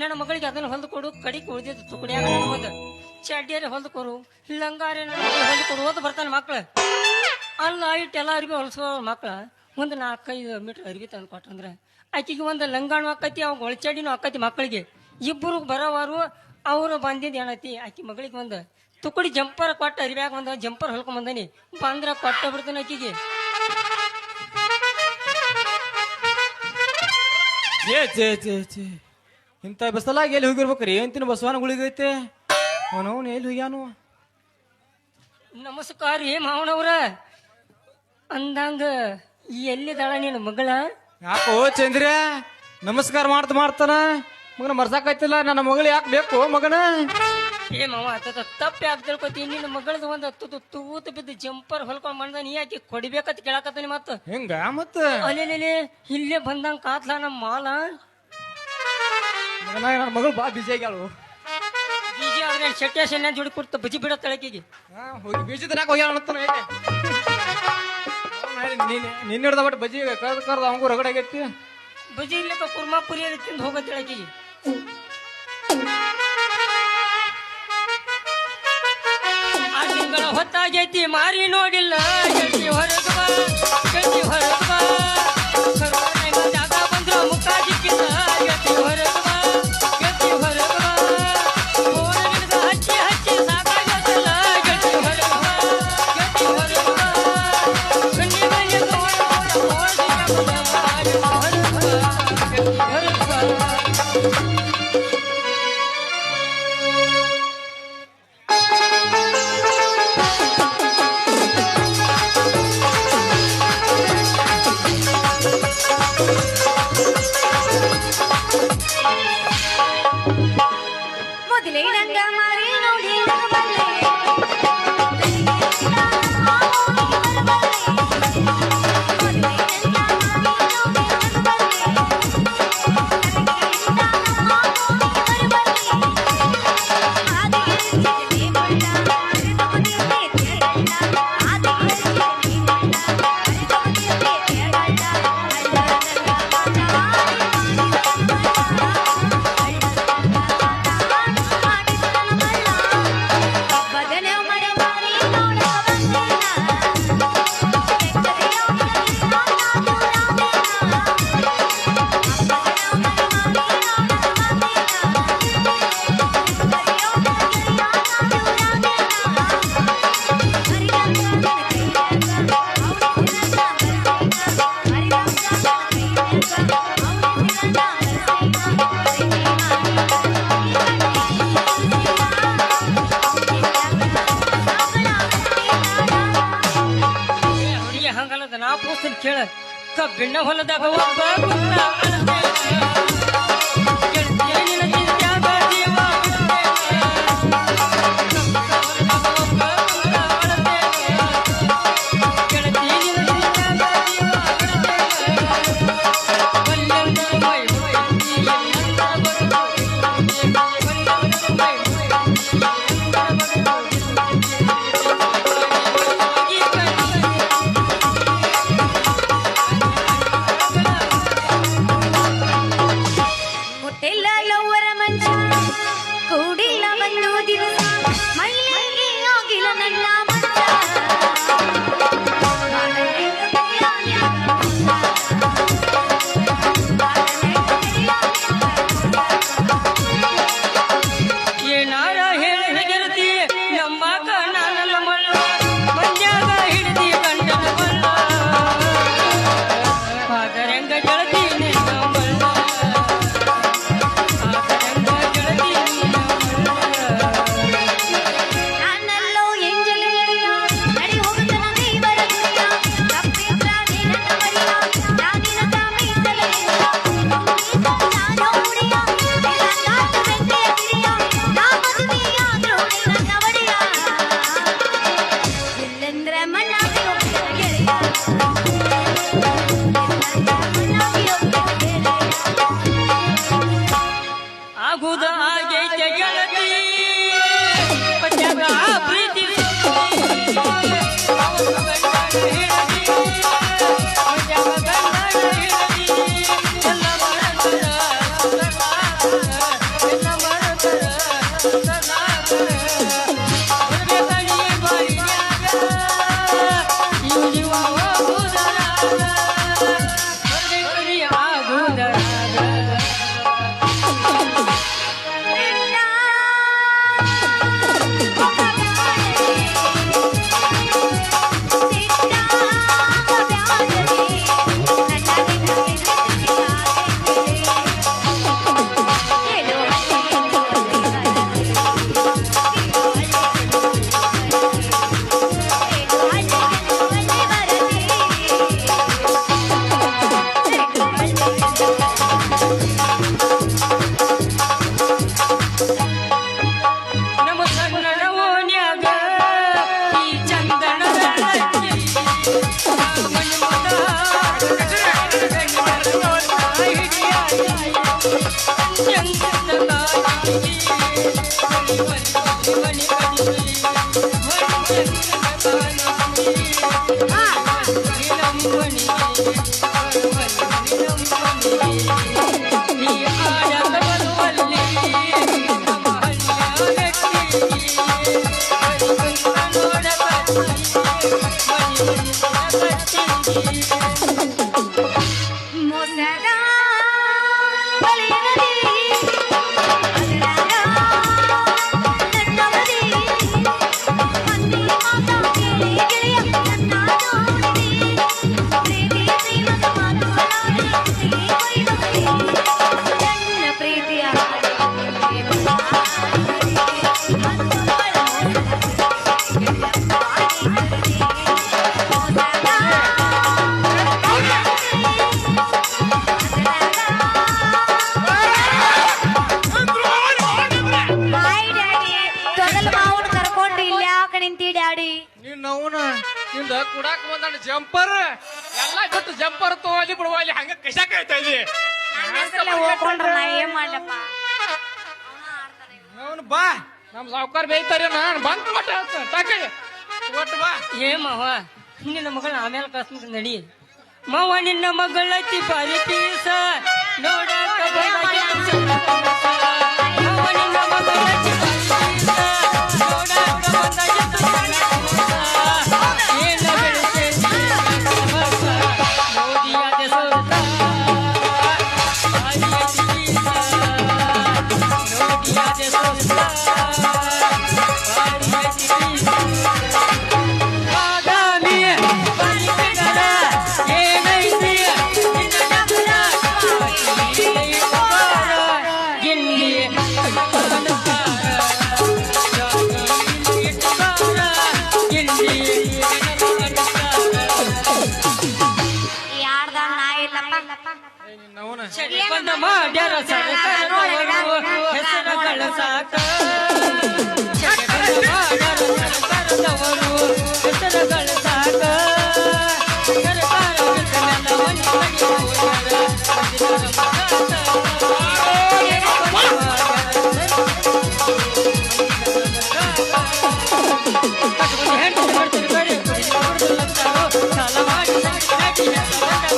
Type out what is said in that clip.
ನನ್ನ ಮಗಳಿಗೆ ಅದನ್ನ ಹೊಲ್ದು ಕೊಡು, ಕಡಿಗೆ ಉಳಿದಿದ್ದು ತುಕಡಿಯಾಗ ಒಂದು ಚಡ್ಡಿಯಾರೆ ಹೊಲ್ದು ಕೊಡು, ಲಂಗಾರೆ ನನ್ನ ಮಗಳಿಗೆ ಹೊಲ್ದು ಕೊಡು ಓದ್ ಬರ್ತಾನೆ ಮಕ್ಳು. ಅಲ್ಲ ಇಟ್ಟೆಲ್ಲ ಅರ್ಬಿ ಹೊಲ್ಸೋ ಮಕ್ಳ ಒಂದು 4-5 ಮೀಟರ್ ಅರ್ಬಿ ತಂದು ಕೊಟ್ಟಂದ್ರೆ ಆಕಿಗೆ ಒಂದು ಲಂಗಾಣು ಆಕತಿ, ಅವಾಗ ಒಳಚಡಿನೂ ಆಕತಿ. ಮಕ್ಕಳಿಗೆ ಇಬ್ಬರು ಬರೋವಾರು ಅವರು ಬಂದಿದ್ದು ಏನೈತಿ, ಆಕಿ ಮಗಳಿಗೆ ಒಂದು ತುಕಡಿ ಜಂಪರ್ ಕೊಟ್ಟ ಅರಿಬ್ಯಾಗ ಒಂದು ಜಂಪರ್ ಹೊಲ್ಕೊಂಡ್ ಬಂದಾನಿ, ಬಂದ್ರ ಕೊಟ್ಟ ಬಿಡ್ತಾನೆ ಆಕಿಗೆ. ಇಂಥ ಬಸ್ಸಲಾಗಿ ಎಲ್ಲಿ ಹೋಗಿರ್ಬೇಕ್ರಿ? ಅಂತಿನ ಬಸವನ ಗುಳಿಗೈತೆ ಅವನು ಎಲ್ಲಿ ಹೋಗ್ಯಾನು? ನಮಸ್ಕಾರ ರೀ ಮಾವನವ್ರ. ಅಂದಂಗ ಎಲ್ಲಿದಾಳ ನೀನು ಮಗಳ? ಯಾಕೋ ಚಂದ್ರ ನಮಸ್ಕಾರ ಮಾಡ್ತಾನ ಮಗನ ಮರ್ಸಾಕೈತಿಲ್ಲ. ನನ್ನ ಮಗಳು ಯಾಕೆ ಬೇಕು ಮಗನ? ಏ ಮಾವ ತಪ್ಪೆ ಆಗ್ತಿಳ್ಕೊತಿ. ನಿನ್ನ ಮಗಳದ ಒಂದು ತೂತು ಬಿದ್ದು ಜಂಪರ್ ಹೊಲ್ಕೊಂಡ್ ಬಂದ ನೀ ಯಾಕೆ ಕೊಡಿಬೇಕತ್ ಕೇಳಕತ್ತಾನಿ. ಮತ್ತ ಹೆಂಗ ಮತ್ತ ಅಲ್ಲೇ ಇಲ್ಲೇ ಬಂದಂಗ ಕಾತ್ಲಾ ನಮ್ಮ ಮಾಲ. ನನ್ನ ಮಗಳು ಬಾ ಬಿಜಿ ಆಗ್ಯಾಳು. ಬೀಜಿ ಆದ್ರೆ ಶೆಟ್ಟ ಶೆನ್ನ ಜೋಡಿ ಕೊಡ್ತ ಬಜಿ ಬಿಡ ತಳಕಿಗೆ ಹೋಗಿ ಬೀಜ ತನಕ ಹೋಗ್ಯಾಳ ನಿನ್ನ ಹಿಡ್ದ ಬಟ್ ಬಜಿ ಕರ್ದ ಅವಂಗೂ ರಗಡ ಆಗೈತಿ. ಬಜಿ ಇಲ್ಲಕ್ಕ ಕುರ್ಮಾಪುರಿ ತಿಂದು ಹೋಗ ತಳಕಿಗೆ. ಆ ತಿಂಗಳ ಹೊತ್ತಾಗೈತಿ ಮಾರಿ ನೋಡಿಲ್ಲ, ಗೆಳತಿ ಹೊರಗ ಬಾ, ಗೆಳತಿ ಹೊರಗ ಬಾ, ಜಾಗ ಬಂದ್ರ ಮುಖ ದಿಕ್ಕಿಲ್ಲ, ಗೆಳತಿ ಹೊರಗ ಬಾ, ಗೆಳತಿ ಹೊರಗ ಬಾ, ಹಚ್ಚಿ ಹಚ್ಚಿ ಸಾಕಾಗತ್ತಲ್ಲ, ಗೆಳತಿ ಹೊರಗ ಬಾ, ಗೆಳತಿ ಹೊರಗ ಬಾ, ಕಣ್ಣಿ ಮನೆ ಕೇಳ. ಕಬ್ಬಿಣ ಹೊಲದಾಗ ಒಬ್ಬ ಕುಂತ ನೀನ್ ಅವನ ನಿಂದ ಕುಡಾಕ್ ಬಂದ ಜಂಪರ್ ಎಲ್ಲ ಬಿಟ್ಟು ಜಂಪರ್ ತಗೋಲಿ ಬಿಡುವ ಅಲ್ಲಿ ಹಂಗ ಕಶಾಕ ಆಯ್ತಾ ಇಲ್ಲಿ ಅವನು ಬಾ ನಮ್ ಸಾವುಕಾರ ಬೇಯ್ತಾರ ನಾನು ಬಂದ್ ಮಟ್ಟ ಒಟ್ಟು ಬಾ ಏ ಮಾವ ನಿನ್ನ ಮಗಳ ಆಮೇಲೆ ಕಳ್ಸ್ಬೇಕು ನಡಿ ಮಾವ ನಿನ್ನ ಮಗಳತಿ ಪಾರಿ ಪೀಸ ನೋಡಾಕ ಬಂದಾಗೆ ತುಸಕ. ಮಾವ ನಿನ್ನ ಮಗಳತಿ ಪಾರಿ ಪೀಸ, ನೋಡಾಕ ಬಂದಾಗೆ ತುಸಕ. ಏನ ಬೆಳೆಸೇನಿ ಕಮಸ, ನೋಡಿಯಾದೆ ಸೋತ. ಪಾರಿ ಪೀಸ, ನೋಡಿಯಾದೆ ಸೋತ. ಪಾರಿ ಪೀಸ ಮಾಡ್ಯಾರ ಸರ್ಕಾರದವರು ಹೆಸರುಗಳ ಸಾಕ. ಮಾಡ್ಯಾರ ಸರ್ಕಾರದವರು ಹೆಸರುಗಳ ಸಾಕ. ಸರ್ಕಾರ ಸಾಲ ಮಾಡಿ ಸಾಕ.